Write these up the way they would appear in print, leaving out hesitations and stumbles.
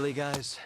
Really, guys?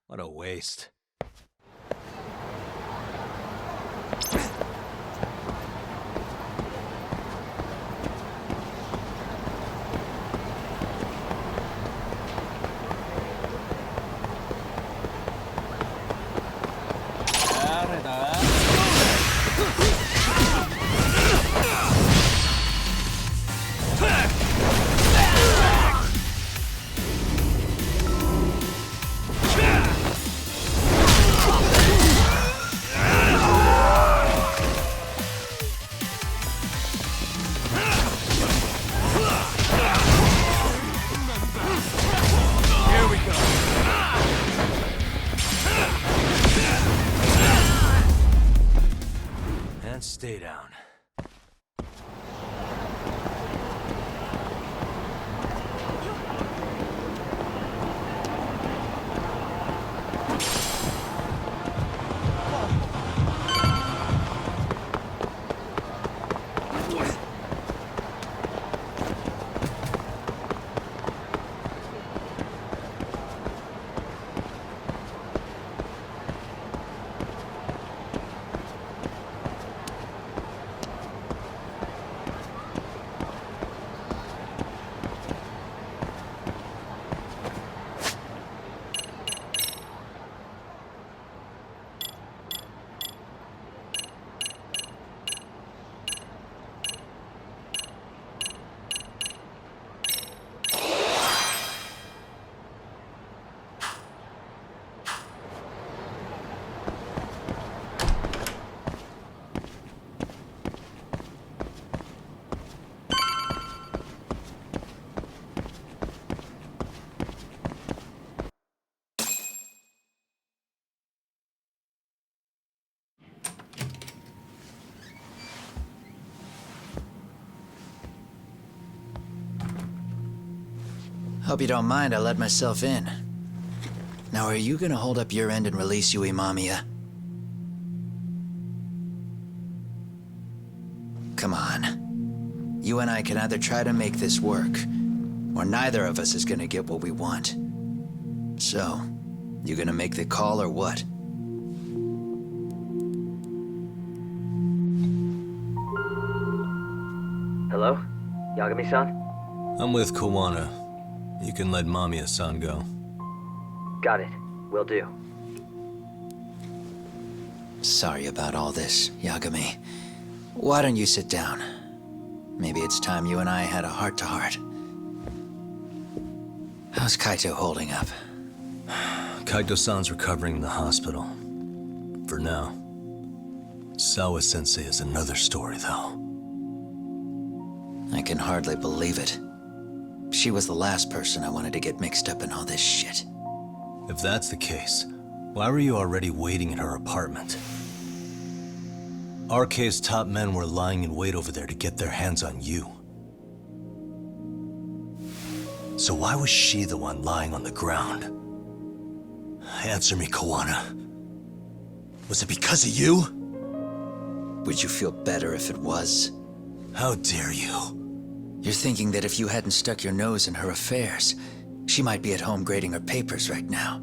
What a waste. Stay down. Hope you don't mind I let myself in. Now, are you gonna hold up your end and release Yui Mamiya? Come on. You and I can either try to make this work, or neither of us is gonna get what we want. So, you gonna make the call or what? Hello? Yagami-san? I'm with Kawana. You can let Mamiya-san go. Got it. Will do. Sorry about all this, Yagami. Why don't you sit down? Maybe it's time you and I had a heart-to-heart. How's Kaito holding up? Kaito-san's recovering in the hospital. For now. Sawa-sensei is another story, though. I can hardly believe it. She was the last person I wanted to get mixed up in all this shit. If that's the case, why were you already waiting in her apartment? RK's top men were lying in wait over there to get their hands on you. So why was she the one lying on the ground? Answer me, Kawana. Was it because of you? Would you feel better if it was? How dare you? You're thinking that if you hadn't stuck your nose in her affairs, she might be at home grading her papers right now.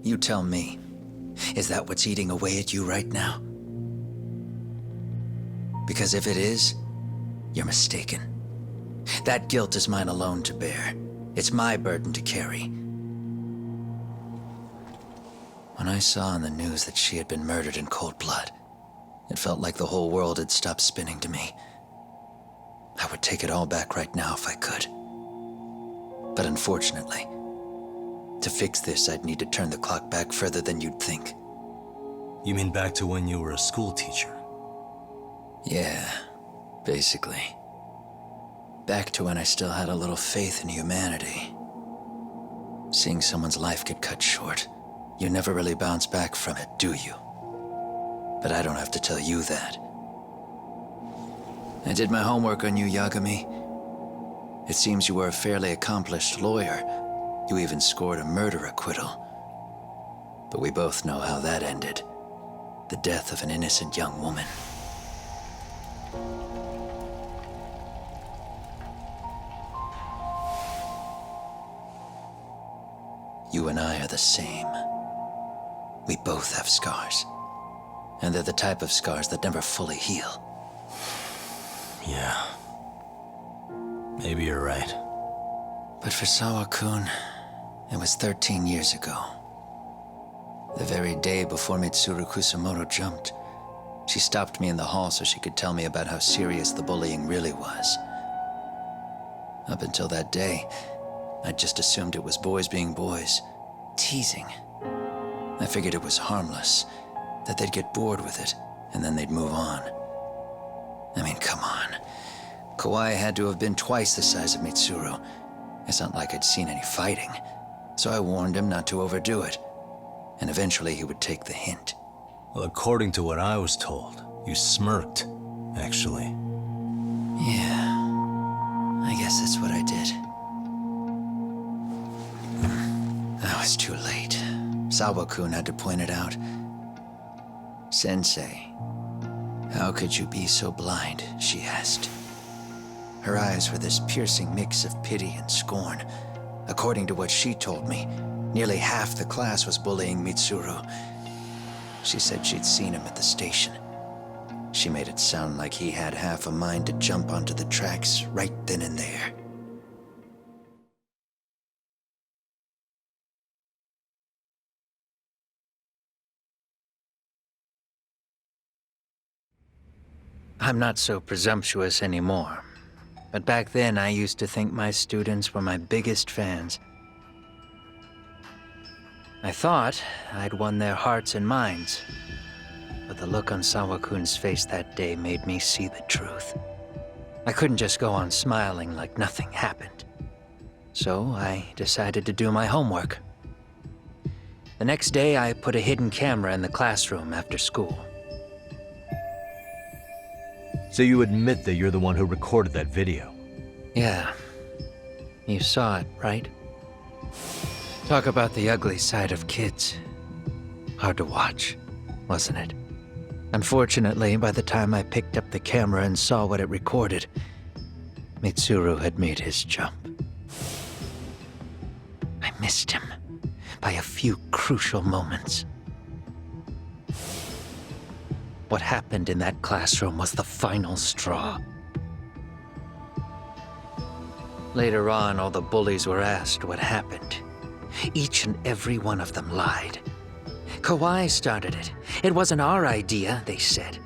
You tell me, is that what's eating away at you right now? Because if it is, you're mistaken. That guilt is mine alone to bear. It's my burden to carry. When I saw on the news that she had been murdered in cold blood, it felt like the whole world had stopped spinning to me. I would take it all back right now if I could. But unfortunately, to fix this, I'd need to turn the clock back further than you'd think. You mean back to when you were a school teacher? Yeah, basically. Back to when I still had a little faith in humanity. Seeing someone's life get cut short, you never really bounce back from it, do you? But I don't have to tell you that. I did my homework on you, Yagami. It seems you were a fairly accomplished lawyer. You even scored a murder acquittal. But we both know how that ended. The death of an innocent young woman. You and I are the same. We both have scars. And they're the type of scars that never fully heal. Yeah. Maybe you're right. But for Sawa-kun, it was 13 years ago. The very day before Mitsuru Kusamoto jumped, she stopped me in the hall so she could tell me about how serious the bullying really was. Up until that day, I just assumed it was boys being boys, teasing. I figured it was harmless, that they'd get bored with it, and then they'd move on. I mean, come on. Kawai had to have been twice the size of Mitsuru. It's not like I'd seen any fighting, so I warned him not to overdo it, and eventually he would take the hint. Well, according to what I was told, you smirked, actually. Yeah, I guess that's what I did. I was too late. Sawa-kun had to point it out. Sensei, how could you be so blind, she asked. Her eyes were this piercing mix of pity and scorn. According to what she told me, nearly half the class was bullying Mitsuru. She said she'd seen him at the station. She made it sound like he had half a mind to jump onto the tracks right then and there. I'm not so presumptuous anymore. But back then, I used to think my students were my biggest fans. I thought I'd won their hearts and minds. But the look on Sawa-kun's face that day made me see the truth. I couldn't just go on smiling like nothing happened. So I decided to do my homework. The next day, I put a hidden camera in the classroom after school. So you admit that you're the one who recorded that video? Yeah. You saw it, right? Talk about the ugly side of kids. Hard to watch, wasn't it? Unfortunately, by the time I picked up the camera and saw what it recorded, Mitsuru had made his jump. I missed him by a few crucial moments. What happened in that classroom was the final straw. Later on, all the bullies were asked what happened. Each and every one of them lied. Kawai started it. It wasn't our idea, they said.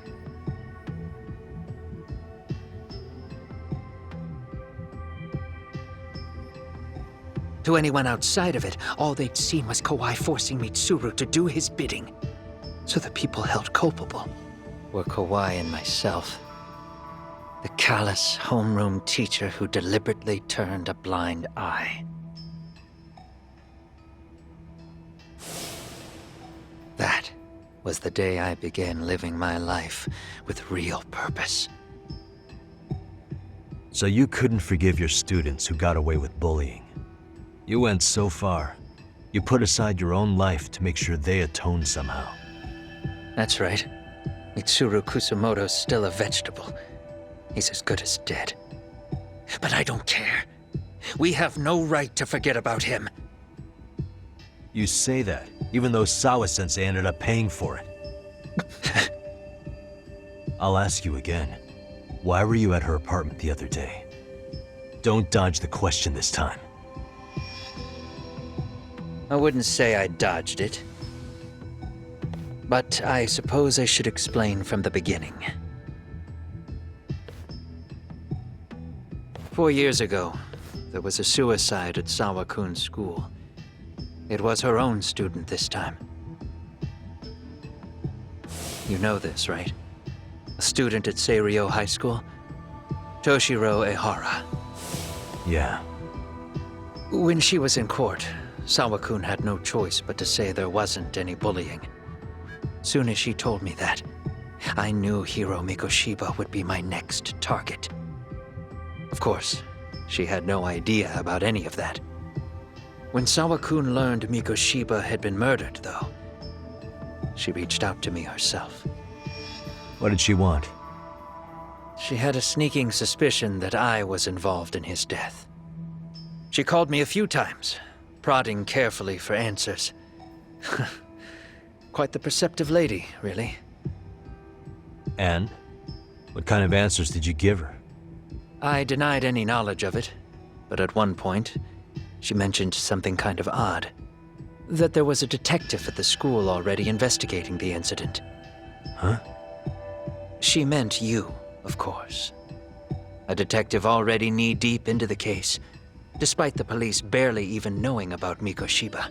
To anyone outside of it, all they'd seen was Kawai forcing Mitsuru to do his bidding. So the people held culpable were Kawai and myself. The callous homeroom teacher who deliberately turned a blind eye. That was the day I began living my life with real purpose. So you couldn't forgive your students who got away with bullying. You went so far, you put aside your own life to make sure they atoned somehow. That's right. Mitsuru Kusamoto's still a vegetable. He's as good as dead. But I don't care. We have no right to forget about him. You say that, even though Sawa-sensei ended up paying for it. I'll ask you again. Why were you at her apartment the other day? Don't dodge the question this time. I wouldn't say I dodged it. But I suppose I should explain from the beginning. 4 years ago, there was a suicide at Sawa-kun's school. It was her own student this time. You know this, right? a student at Seiryo High School. Toshiro Ehara. Yeah. When she was in court, Sawa-kun had no choice but to say there wasn't any bullying. Soon as she told me that, I knew Hiro Mikoshiba would be my next target. Of course, she had no idea about any of that. When Sawa-kun learned Mikoshiba had been murdered, though, she reached out to me herself. What did she want? She had a sneaking suspicion that I was involved in his death. She called me a few times, prodding carefully for answers. Quite the perceptive lady, really. And? What kind of answers did you give her? I denied any knowledge of it, but at one point, she mentioned something kind of odd. That there was a detective at the school already investigating the incident. Huh? She meant you, of course. A detective already knee-deep into the case, despite the police barely even knowing about Mikoshiba.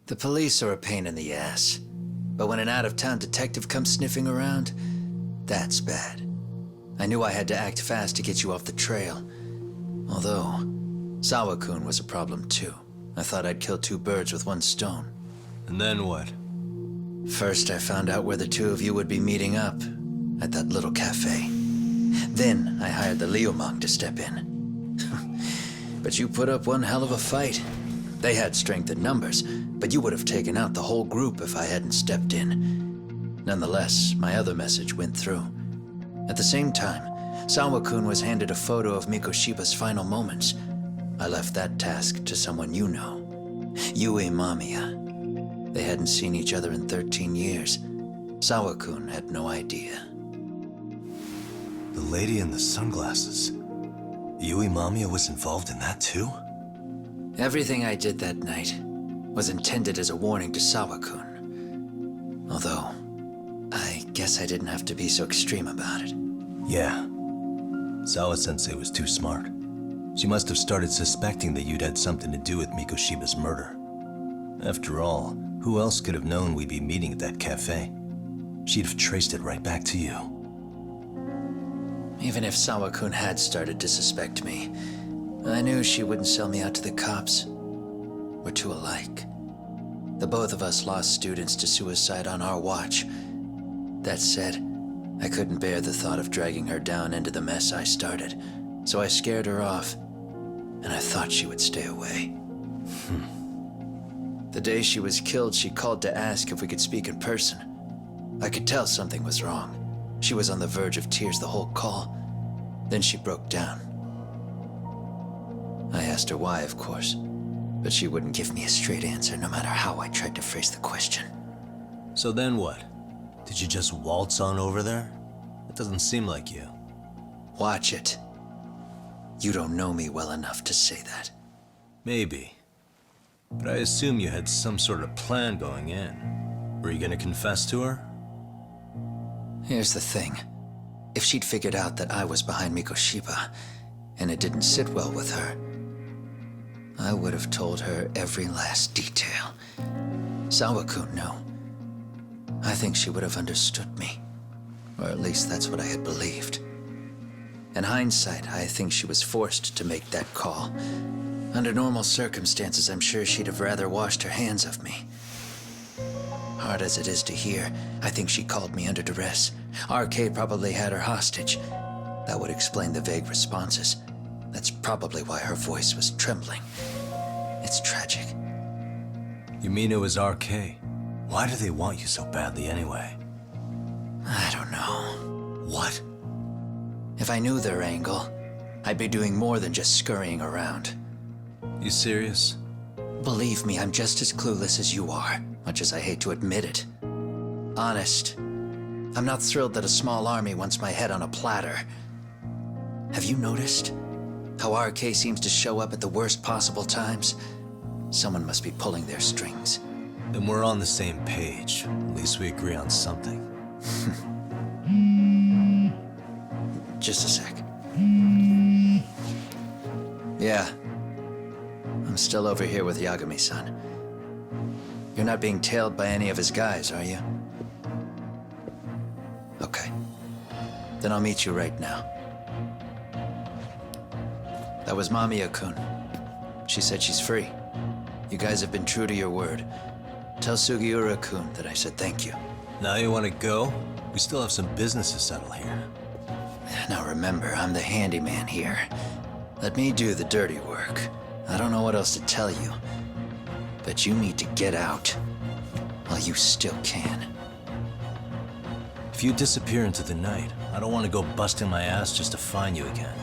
The police are a pain in the ass, but when an out-of-town detective comes sniffing around, that's bad. I knew I had to act fast to get you off the trail. Although, Sawa-kun was a problem too. I thought I'd kill two birds with one stone. And then what? First, I found out where the two of you would be meeting up, at that little cafe. Then, I hired the Liumang to step in. But you put up one hell of a fight. They had strength in numbers, but you would have taken out the whole group if I hadn't stepped in. Nonetheless, my other message went through. At the same time, Sawa-kun was handed a photo of Mikoshiba's final moments. I left that task to someone you know, Yue Mamiya. They hadn't seen each other in 13 years. Sawa-kun had no idea. The lady in the sunglasses. Yui Mamiya was involved in that too? Everything I did that night was intended as a warning to Sawa-kun. Although, I guess I didn't have to be so extreme about it. Yeah. Sawa-sensei was too smart. She must have started suspecting that you'd had something to do with Mikoshiba's murder. After all, who else could have known we'd be meeting at that cafe? She'd have traced it right back to you. Even if Sawa-kun had started to suspect me, I knew she wouldn't sell me out to the cops. We're too alike. The both of us lost students to suicide on our watch. That said, I couldn't bear the thought of dragging her down into the mess I started, so I scared her off, and I thought she would stay away. The day she was killed, she called to ask if we could speak in person. I could tell something was wrong. She was on the verge of tears the whole call. Then she broke down. I asked her why, of course, but she wouldn't give me a straight answer no matter how I tried to phrase the question. So then what? Did you just waltz on over there? It doesn't seem like you. Watch it. You don't know me well enough to say that. Maybe. But I assume you had some sort of plan going in. Were you gonna confess to her? Here's the thing. If she'd figured out that I was behind Mikoshiba, and it didn't sit well with her, I would have told her every last detail. Sawa-kun knew. I think she would have understood me. Or at least that's what I had believed. In hindsight, I think she was forced to make that call. Under normal circumstances, I'm sure she'd have rather washed her hands of me. Hard as it is to hear, I think she called me under duress. RK probably had her hostage. That would explain the vague responses. That's probably why her voice was trembling. It's tragic. You mean it was RK? Why do they want you so badly anyway? I don't know. What? If I knew their angle, I'd be doing more than just scurrying around. You serious? Believe me, I'm just as clueless as you are, much as I hate to admit it. Honest, I'm not thrilled that a small army wants my head on a platter. Have you noticed how RK seems to show up at the worst possible times? Someone must be pulling their strings. Then we're on the same page. At least we agree on something. Just a sec. Yeah. I'm still over here with Yagami-san. You're not being tailed by any of his guys, are you? Okay. Then I'll meet you right now. That was Mamiya-kun. She said she's free. You guys have been true to your word. Tell Sugiura-kun that I said thank you. Now you want to go? We still have some business to settle here. Now remember, I'm the handyman here. Let me do the dirty work. I don't know what else to tell you. But you need to get out while you still can. If you disappear into the night, I don't want to go busting my ass just to find you again.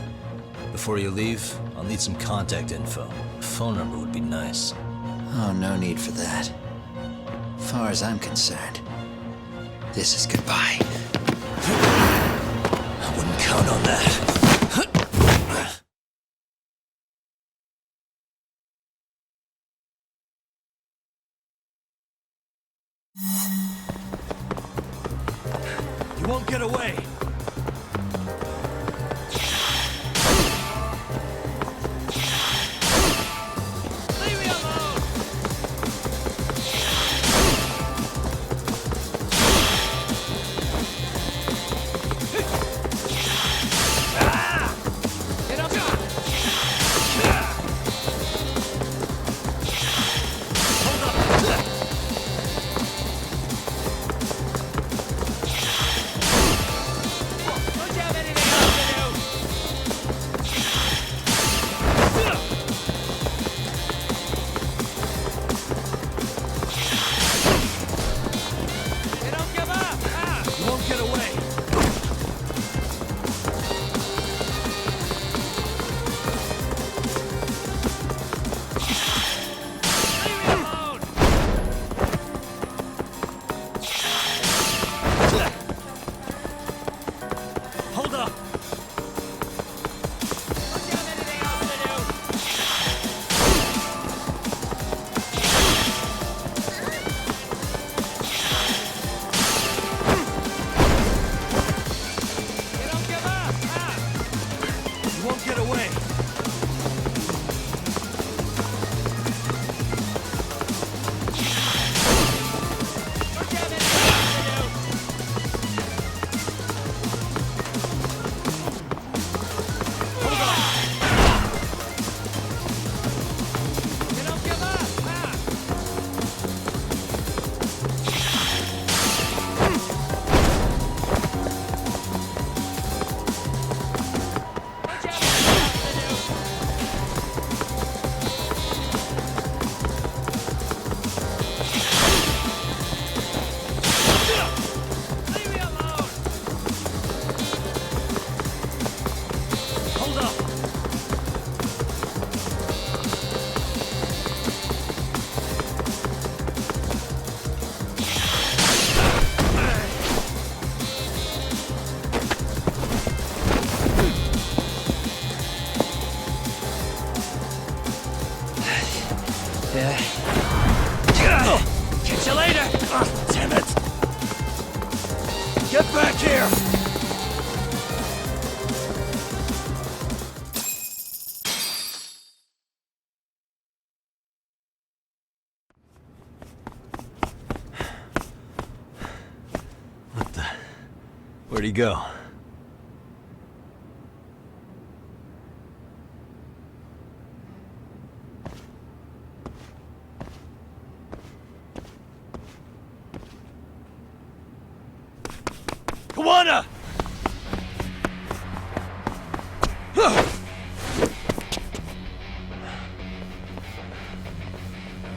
Before you leave, I'll need some contact info. A phone number would be nice. Oh, no need for that. As far as I'm concerned, this is goodbye. I wouldn't count on that. You won't get away. Leave me alone! Get up! Don't you have anything else to do? You don't give up! Ah! You won't get away. Leave me alone! Hold up. Don't you have anything else to do? You don't give up! Ah! You won't get away. Don't you have anything else to do? You don't give up! Ah! Don't you have anything else to do? Leave me alone! Hold up. Yeah. Catch you later! Damn it. Get back here. What the? Where'd he go? Kawana!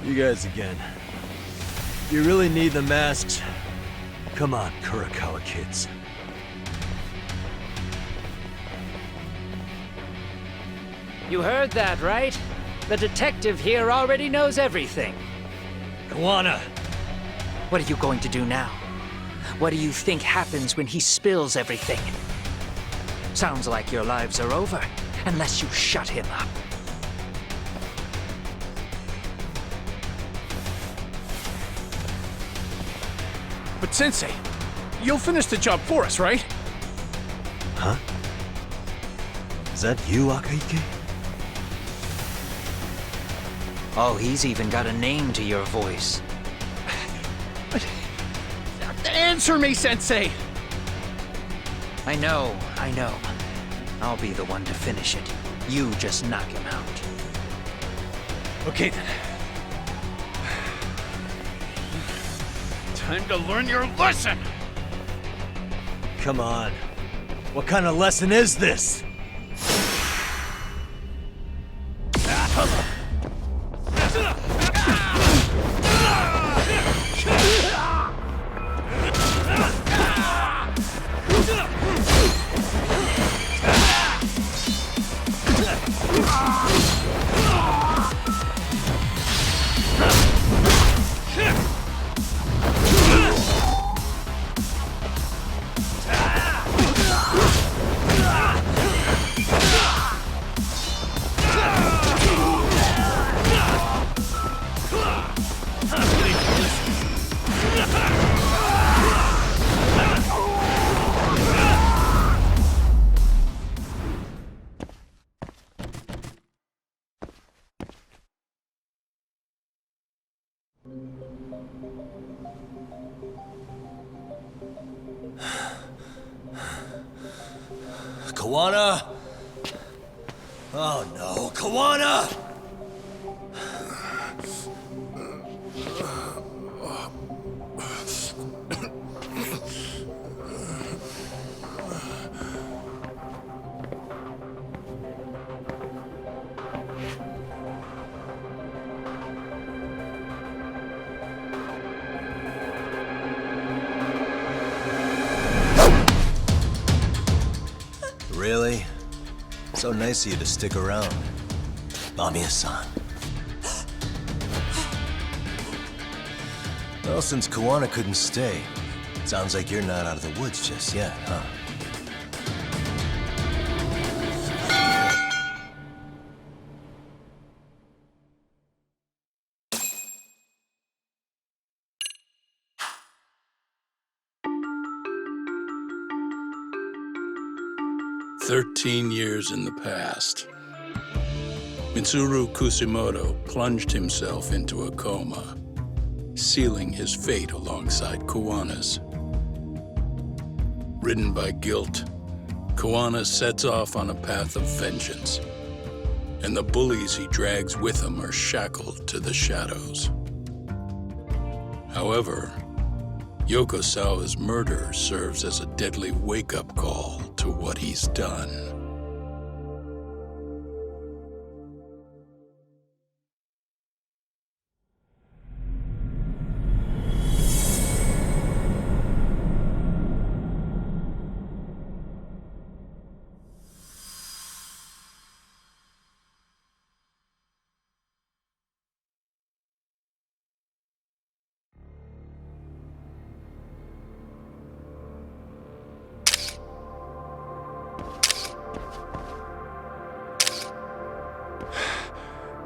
You guys again. You really need the masks? Come on, Kurakawa kids. You heard that, right? The detective here already knows everything. Kawana! What are you going to do now? What do you think happens when he spills everything? Sounds like your lives are over, unless you shut him up. But Sensei, you'll finish the job for us, right? Huh? Is that you, Akaike? Oh, he's even got a name to your voice. Answer me, Sensei! I know. I'll be the one to finish it. You just knock him out. Okay then. Time to learn your lesson! Come on. What kind of lesson is this? Kawana! Oh no, Kawana! Really? So nice of you to stick around. Mamiya-san. Well, since Kawana couldn't stay, sounds like you're not out of the woods just yet, huh? "13 years in the past. Mitsuru Kusumoto plunged himself into a coma, sealing his fate alongside Kawana's. Ridden by guilt, Kawana sets off on a path of vengeance, and the bullies he drags with him are shackled to the shadows. However, Yokosawa's murder serves as a deadly wake-up call to what he's done.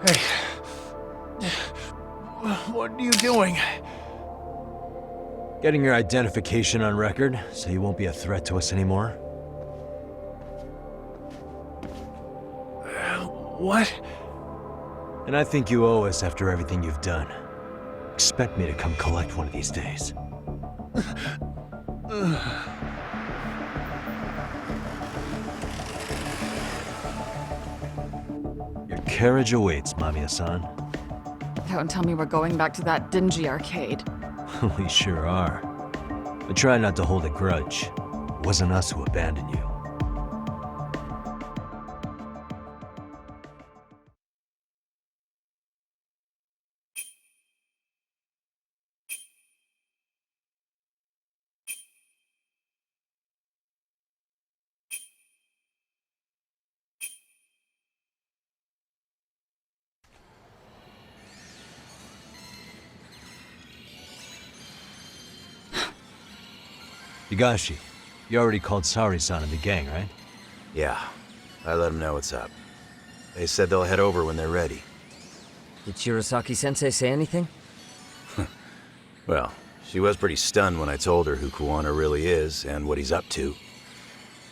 Hey. What are you doing? Getting your identification on record, so you won't be a threat to us anymore? What? And I think you owe us after everything you've done. Expect me to come collect one of these days. Your carriage awaits, Mamiya-san. Don't tell me we're going back to that dingy arcade. We sure are. But try not to hold a grudge. It wasn't us who abandoned you. Higashi, you already called Sari-san and the gang, right? Yeah, I let them know what's up. They said they'll head over when they're ready. Did Shirosaki-sensei say anything? Well, she was pretty stunned when I told her who Kawana really is and what he's up to.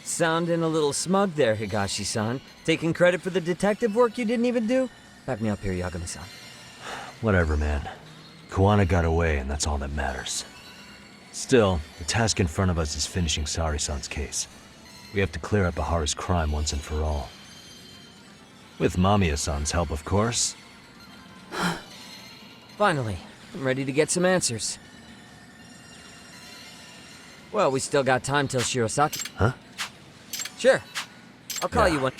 Sounding a little smug there, Higashi-san. Taking credit for the detective work you didn't even do? Back me up here, Yagami-san. Whatever, man. Kawana got away, and that's all that matters. Still, the task in front of us is finishing Sari-san's case. We have to clear up Bahara's crime once and for all. With Mamiya-san's help, of course. Finally, I'm ready to get some answers. Well, we still got time till Shirosaki. Huh? Sure. I'll call Yeah. you when...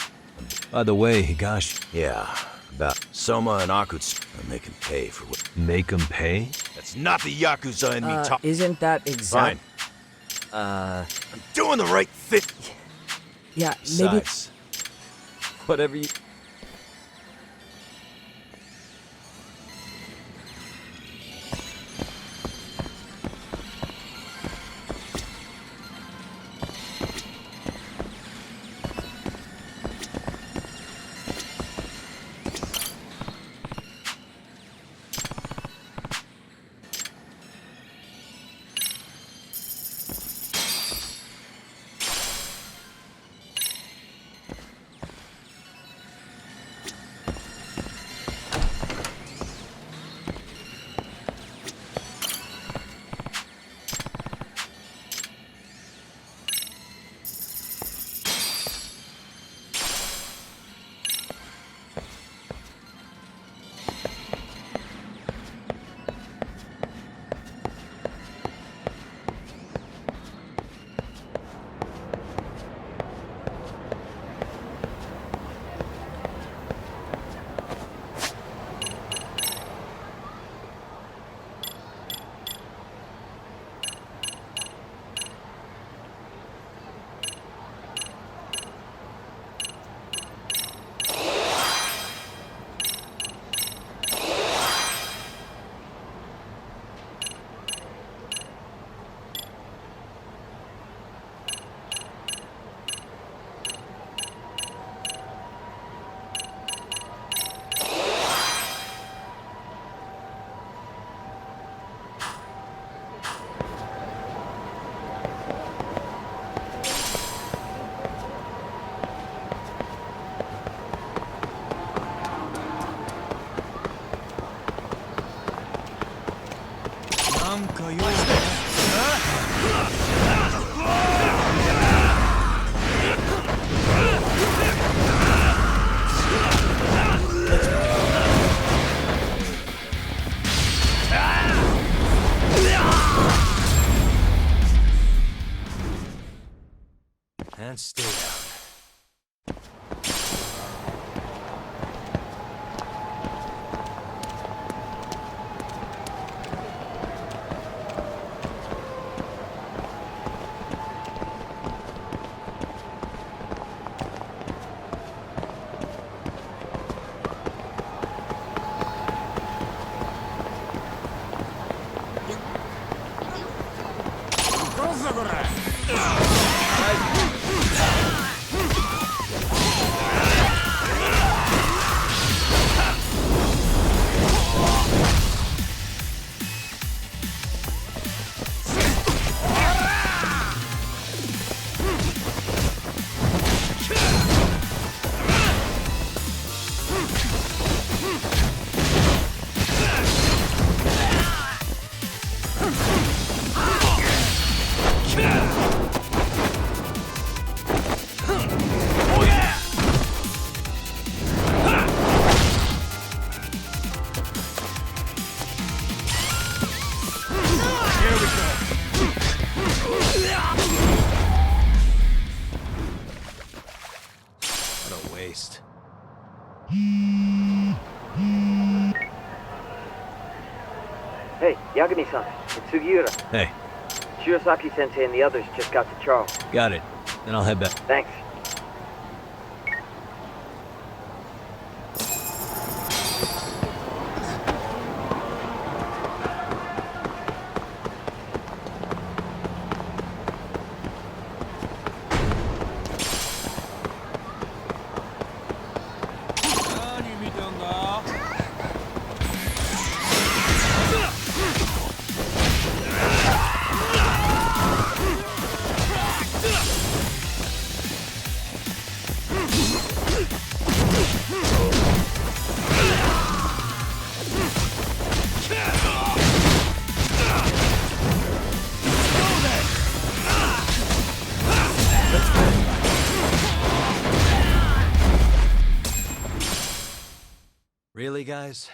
By the way, Higashi, Yeah, about Soma and Akutsu. And they can pay for what. make him pay? That's not the Yakuza in me talk. Isn't that exact... Fine. I'm doing the right thing. Yeah, maybe... Besides, Whatever you... And stay down. What a waste. Hey, Yagami-san, it's Sugiura. Hey, Shirosaki-sensei and the others just got to Charles. got it. Then I'll head back. Thanks. Really, guys?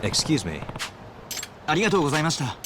Excuse me. ありがとうございました。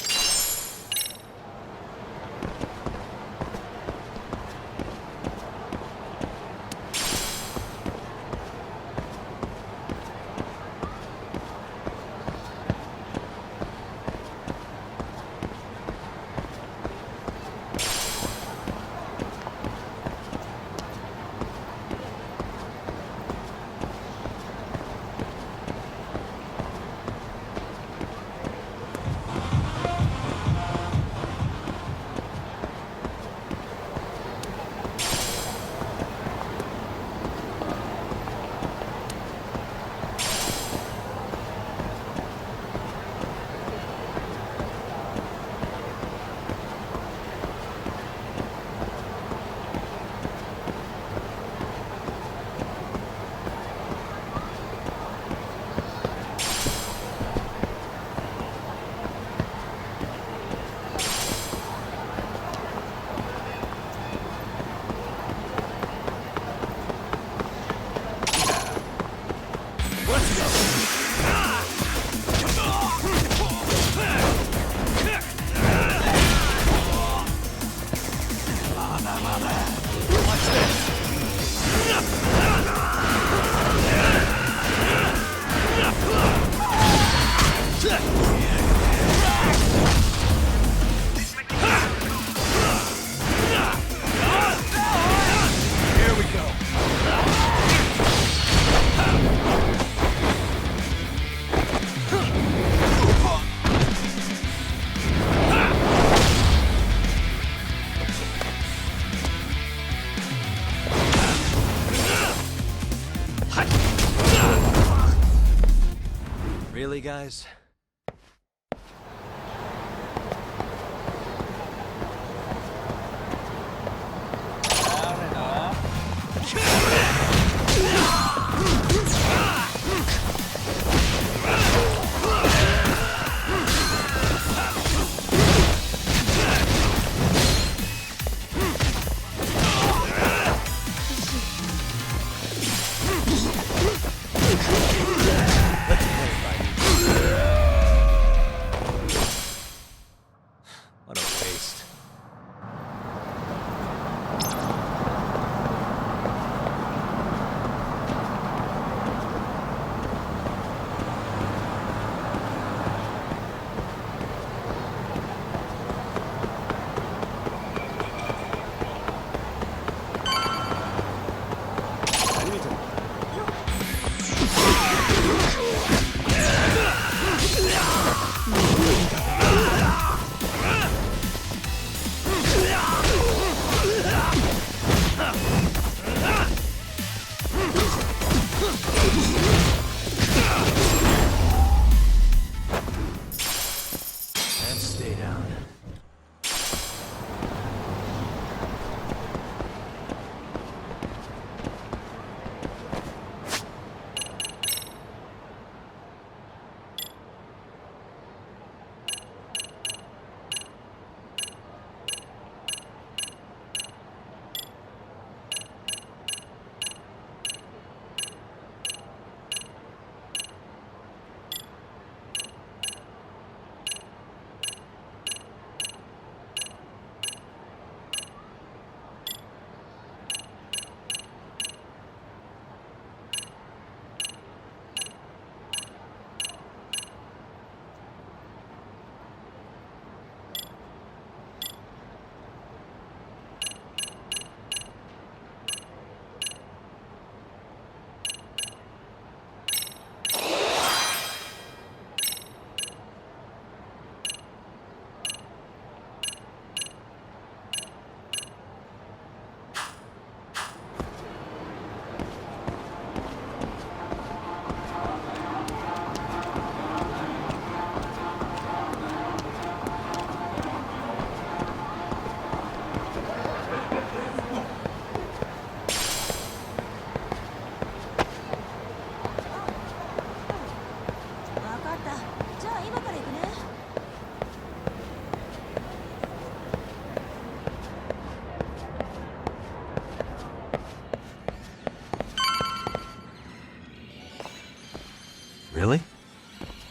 Really, guys?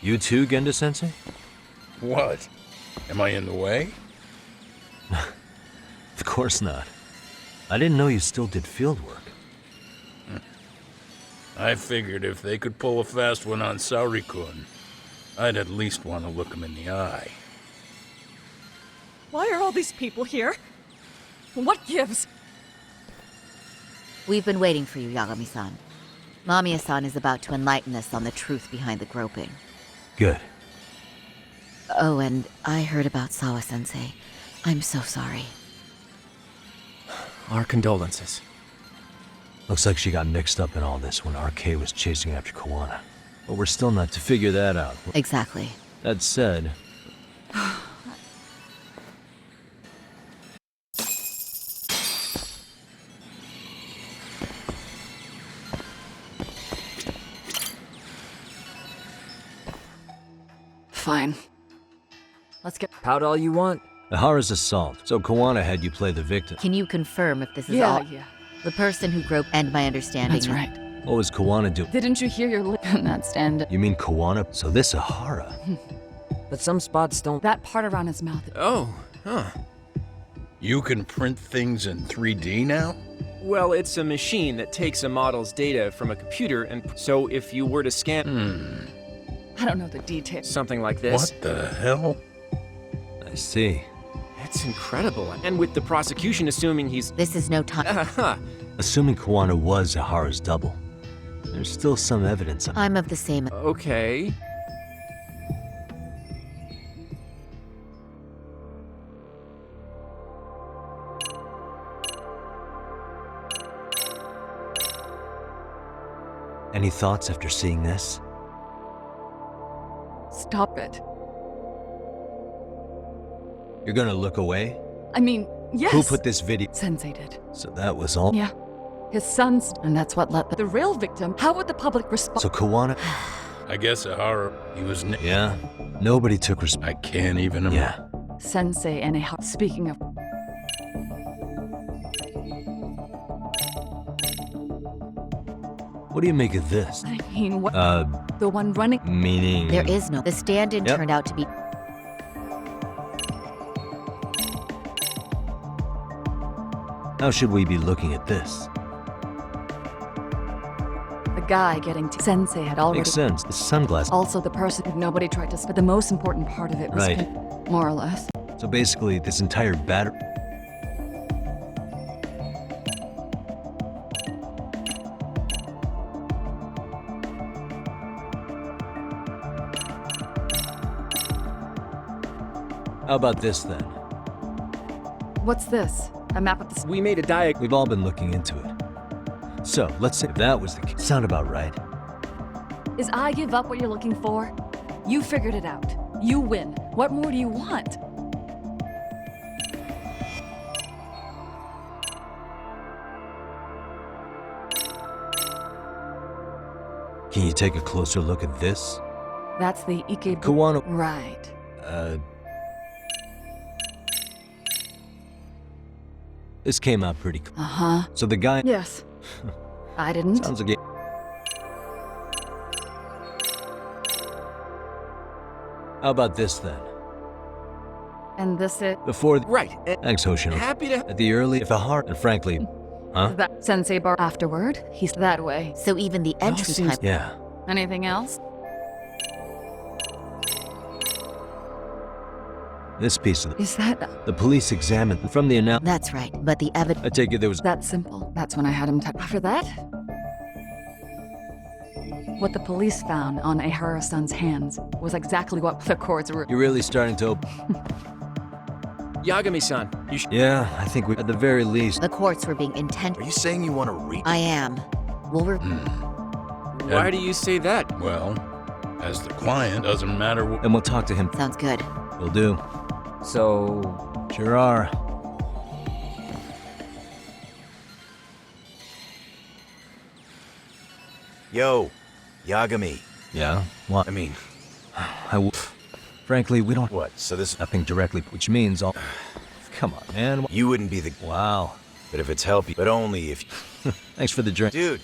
You too, Genda-sensei? What? Am I in the way? Of course not. I didn't know you still did field work. I figured if they could pull a fast one on Saori-kun, I'd at least want to look him in the eye. Why are all these people here? What gives? We've been waiting for you, Yagami-san. Mamiya-san is about to enlighten us on the truth behind the groping. Good. Oh, and I heard about Sawa-sensei. I'm so sorry. Our condolences. Looks like she got mixed up in all this when RK was chasing after Kawana. But we're still not to figure that out. Exactly. That said... Fine. Let's get. Pout all you want. Ihara's assault, so Kawana had you play the victim. Can you confirm if this is Yeah, all... yeah. The person who groped and my understanding... That's right. What was Kawana doing? Didn't you hear your lip in that stand? You mean Kawana? So this Ihara... But some spots don't. That part around his mouth. Oh, huh. You can print things in 3D now? Well, it's a machine that takes a model's data from a computer, and so if you were to scan I don't know the details. something like this, What the hell? I see. it's incredible. And with the prosecution assuming he's... This is no time... Assuming Kawana was Ihara's double, there's still some evidence of... I'm of the same... Okay. Any thoughts after seeing this? Stop it. You're gonna look away? I mean, yes. Who put this video? Sensei did. So that was all? Yeah. His sons, and that's what let the real victim. How would the public respond? So Kawana... I guess Ihara, he was... Yeah? Nobody took respect. I can't even imagine. Yeah. Sensei and a... Speaking of... What do you make of this? I mean, what? The one running... Meaning... There is no... The stand-in Yep. turned out to be... How should we be looking at this? The guy getting to... Sensei had already... Makes sense. The sunglasses. Also the person who nobody tried to... But the most important part of it was... Right. More or less. So basically, this entire battery... How about this then? What's this? A map of the... We made a diagram. We've all been looking into it. So, let's say if that was the case. Sound about right. Is I give up what you're looking for? You figured it out. You win. What more do you want? Can you take a closer look at this? That's the Ike... Kawana... Right. This came out pretty... Uh-huh. So the guy... Yes. I didn't. Sounds like it... How about this then? And this is... Before... Right. Thanks, Hoshino. Happy to... At the early... If a heart... And frankly... Huh? That Sensei bar afterward. He's that way. So even the entry time... Yeah. Anything else? This piece of... Is that... The police examined... From the announcement... That's right, but the evidence... I take it there was... That simple. That's when I had him after that? What the police found on Ihara-san's hands was exactly what the courts were... You're really starting to... Yagami-san, you should... Yeah, I think we... At the very least... The courts were being intent... Are you saying you want to read? I am. We'll... Why do you say that? Well, as the client, doesn't matter what... And we'll talk to him. Sounds good. Will do. So... Sure are. Yo, Yagami. Yeah? What? I mean, Frankly, we don't... what? So this... Nothing directly, which means all... Come on, man. You wouldn't be the... Wow. But if it's helping... But only if... Thanks for the drink. Dude,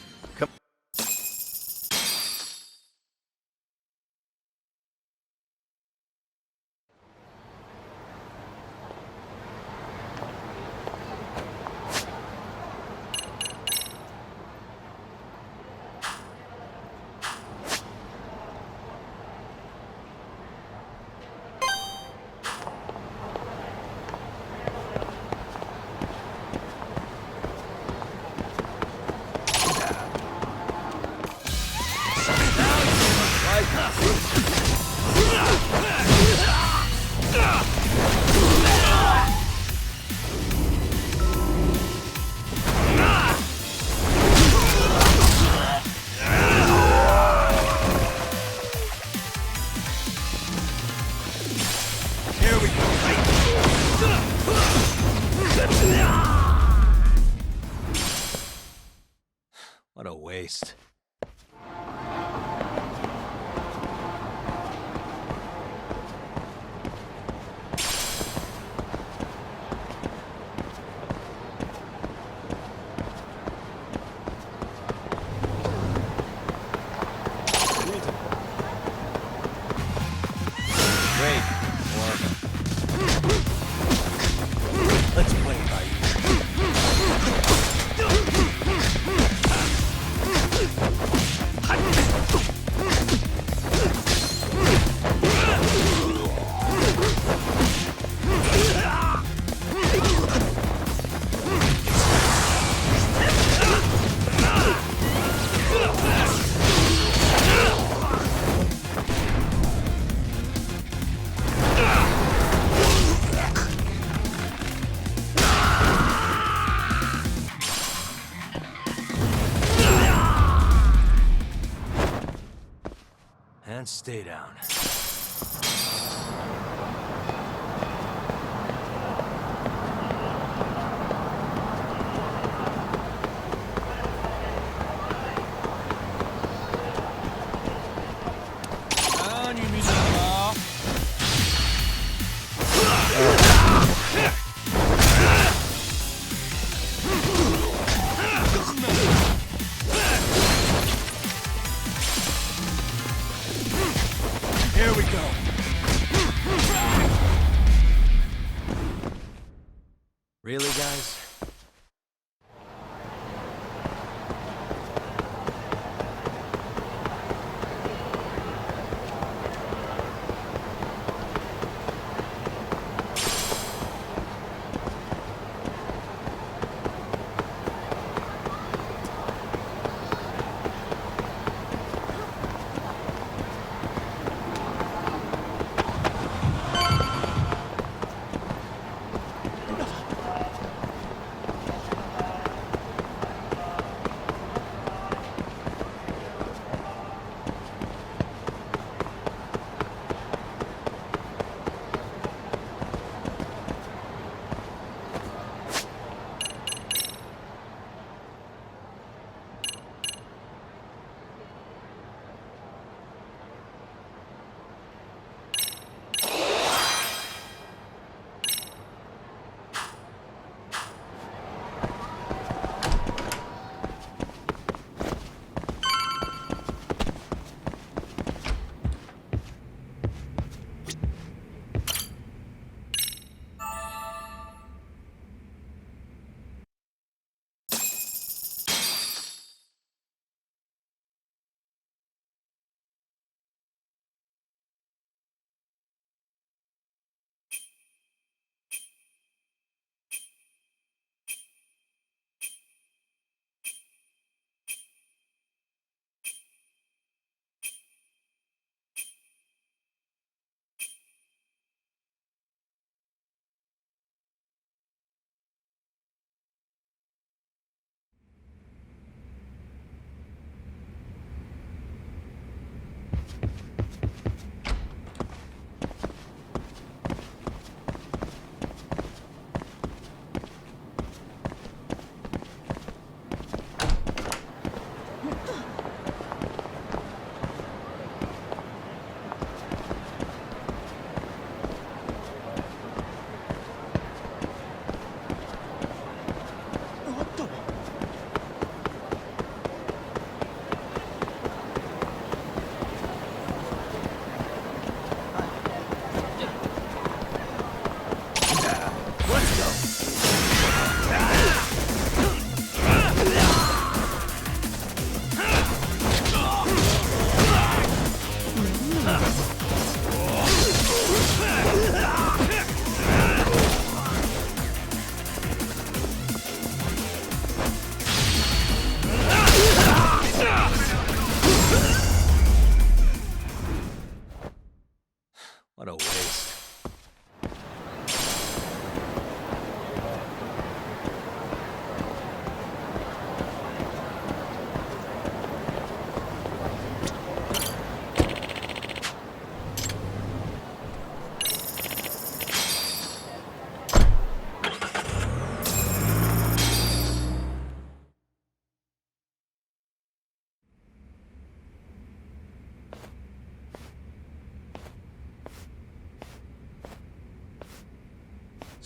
What a waste. Great. Let's play it by ear. And stay down.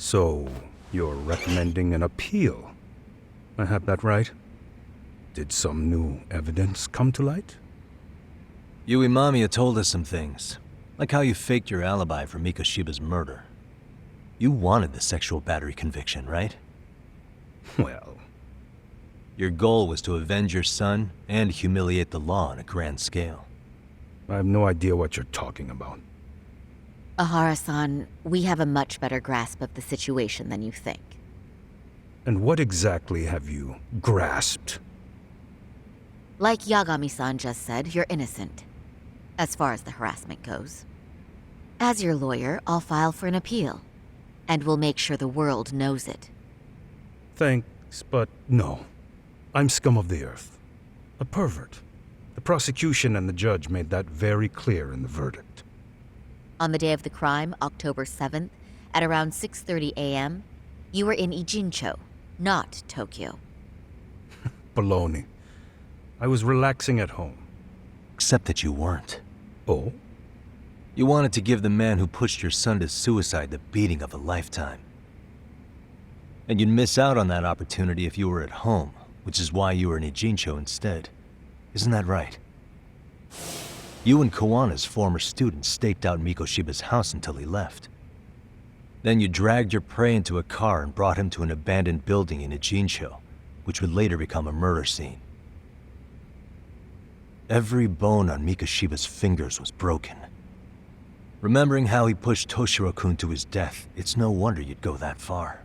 So, you're recommending an appeal? I have that right? Did some new evidence come to light? Yui Mamiya told us some things, like how you faked your alibi for Mikoshiba's murder. You wanted the sexual battery conviction, right? Well... Your goal was to avenge your son and humiliate the law on a grand scale. I have no idea what you're talking about. Ahara-san, we have a much better grasp of the situation than you think. And what exactly have you grasped? Like Yagami-san just said, you're innocent, as far as the harassment goes. As your lawyer, I'll file for an appeal, and we'll make sure the world knows it. Thanks, but no. I'm scum of the earth. A pervert. The prosecution and the judge made that very clear in the verdict. On the day of the crime, October 7th, at around 6:30 a.m., you were in Ijincho, not Tokyo. Baloney. I was relaxing at home. Except that you weren't. Oh? You wanted to give the man who pushed your son to suicide the beating of a lifetime. And you'd miss out on that opportunity if you were at home, which is why you were in Ijincho instead. Isn't that right? You and Kawana's former student staked out Mikoshiba's house until he left. Then you dragged your prey into a car and brought him to an abandoned building in Ijincho, which would later become a murder scene. Every bone on Mikoshiba's fingers was broken. Remembering how he pushed Toshiro-kun to his death, it's no wonder you'd go that far.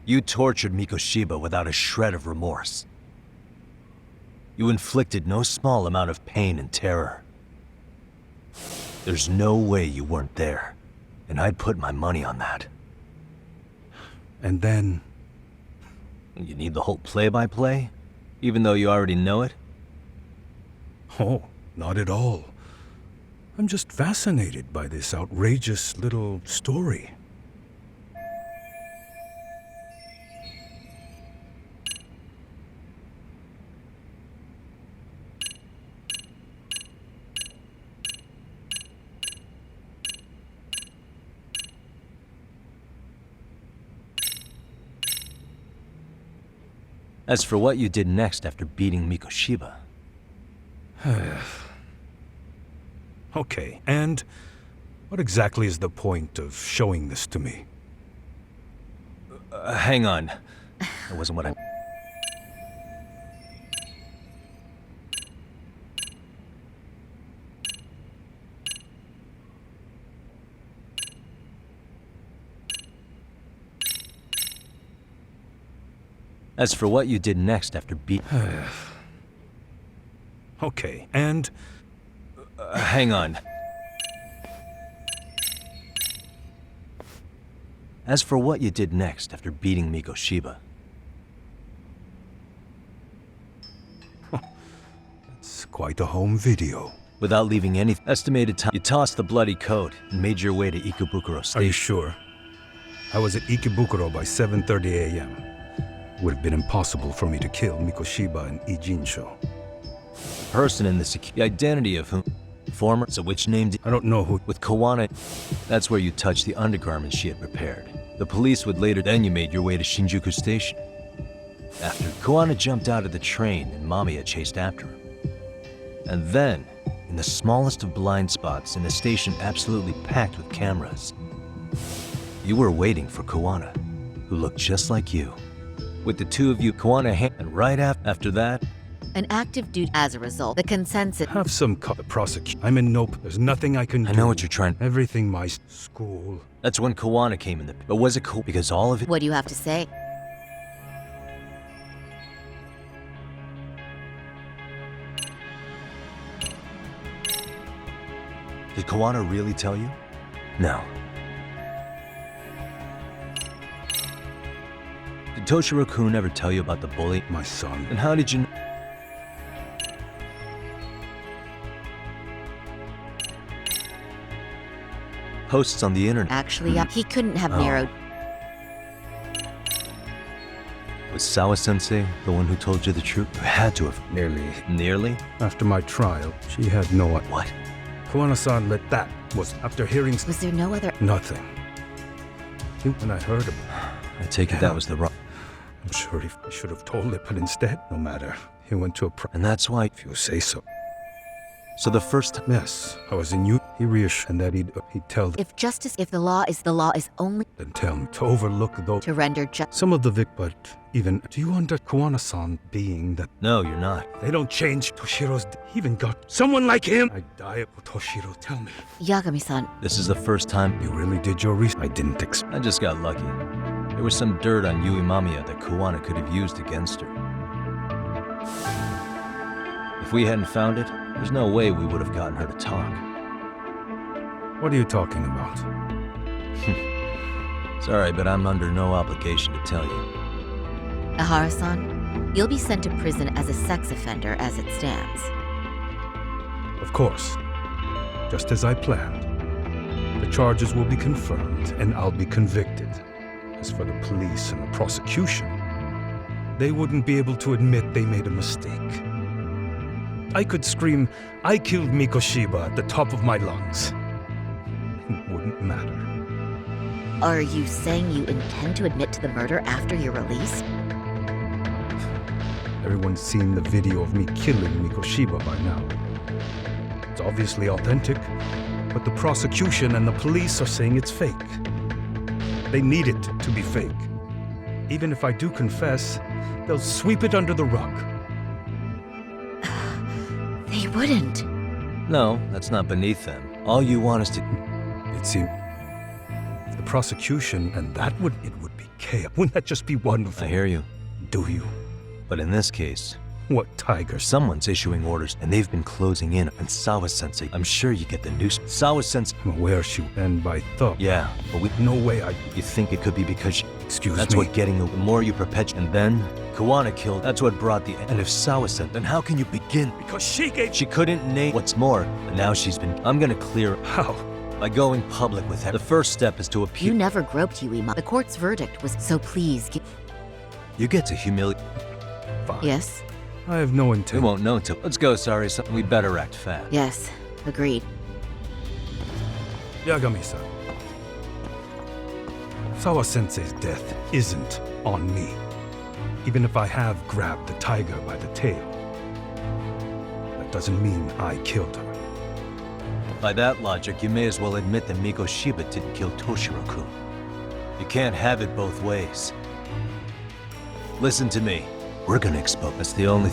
You tortured Mikoshiba without a shred of remorse. You inflicted no small amount of pain and terror. There's no way you weren't there, and I'd put my money on that. And then... You need the whole play-by-play, even though you already know it? Oh, not at all. I'm just fascinated by this outrageous little story. As for what you did next after beating Mikoshiba... Okay, and what exactly is the point of showing this to me? Hang on. That wasn't what I... As for what you did next after beat... Okay, and... hang on. As for what you did next after beating Mikoshiba... It's quite a home video. Without leaving any estimated time, you tossed the bloody coat and made your way to Ikebukuro Station. Are you sure? I was at Ikebukuro by 7:30 a.m. Would have been impossible for me to kill Mikoshiba in Ijincho. Person in the identity of whom... Former... So which name did... I don't know who... With Kawana... That's where you touched the undergarments she had prepared. The police would later... Then you made your way to Shinjuku Station. After, Kawana jumped out of the train and Mamiya chased after him. And then, in the smallest of blind spots in a station absolutely packed with cameras, you were waiting for Kawana, who looked just like you. With the two of you, Kawana and right after that... An active duty. As a result, the consensus... Have some the prosecute. I'm in nope. There's nothing I can do. I know what you're trying... Everything my school... That's when Kawana came in the... But was it cool? Because all of it... What do you have to say? Did Kawana really tell you? No. Did Toshiro-kun ever tell you about the bully? My son. And how did you... Posts on the internet. Actually, he couldn't have narrowed... Was Sawa-sensei the one who told you the truth? You had to have... Nearly. Nearly? After my trial, she had no... What? Kawana-san let that was after hearing... Was there no other... Nothing. When I heard him, I take it that was the wrong... I'm sure he should have told it, but instead, no matter. He went to a And that's why... if you say so. So the first... Yes, I was in you. He reassured and that he'd tell If the law is only then tell me to overlook those to render justice. some of the but even do you under Kuwana-san being that No, you're not. they don't change Toshiro's he even got someone like him? I die for Toshiro, tell me. Yagami-san, This is the first time... You really did your research? I didn't expect. I just got lucky. There was some dirt on Yui Mamiya that Kuwana could have used against her. If we hadn't found it, there's no way we would have gotten her to talk. What are you talking about? Sorry, but I'm under no obligation to tell you. Ahara-san, you'll be sent to prison as a sex offender as it stands. Of course. Just as I planned. The charges will be confirmed, and I'll be convicted. As for the police and the prosecution, they wouldn't be able to admit they made a mistake. I could scream, "I killed Mikoshiba" at the top of my lungs. It wouldn't matter. Are you saying you intend to admit to the murder after you're released? Everyone's seen the video of me killing Mikoshiba by now. It's obviously authentic, but the prosecution and the police are saying it's fake. They need it to be fake. Even if I do confess, they'll sweep it under the rug. They wouldn't. No, that's not beneath them. All you want is to... It seems the prosecution, and it would be chaos. Wouldn't that just be wonderful? I hear you. Do you? But in this case, what tiger? Someone's issuing orders, and they've been closing in on Sawa-sensei. I'm sure you get the news. Sawa-sensei... I'm aware she... And by thought... Yeah, but we... No way I... You think it could be because she... Excuse That's me. what getting the more you perpetuate. And then, Kuwana killed. That's what brought the... And if Sawa-sen, then how can you begin? Because she gave... She couldn't name... What's more, and now she's been... I'm gonna clear... How? By going public with her. The first step is to appeal... You never groped Yui-ma. The court's verdict was so please give... You get to humiliate... Fine. Yes? I have no We intent. won't know until... Let's go, sorry, something we better act fast. Yes. Agreed. Yagami-san. Sawa-sensei's death isn't on me. Even if I have grabbed the tiger by the tail. That doesn't mean I killed her. By that logic, you may as well admit that Mikoshiba didn't kill Toshiro-kun. You can't have it both ways. Listen to me. We're gonna expose... That's the only...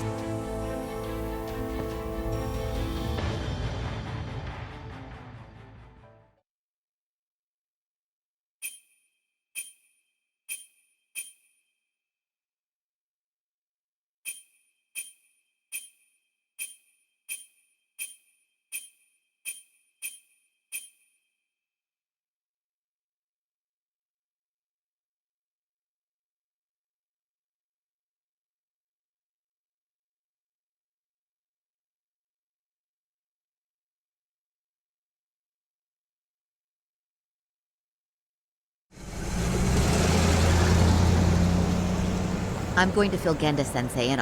I'm going to fill Genda-sensei in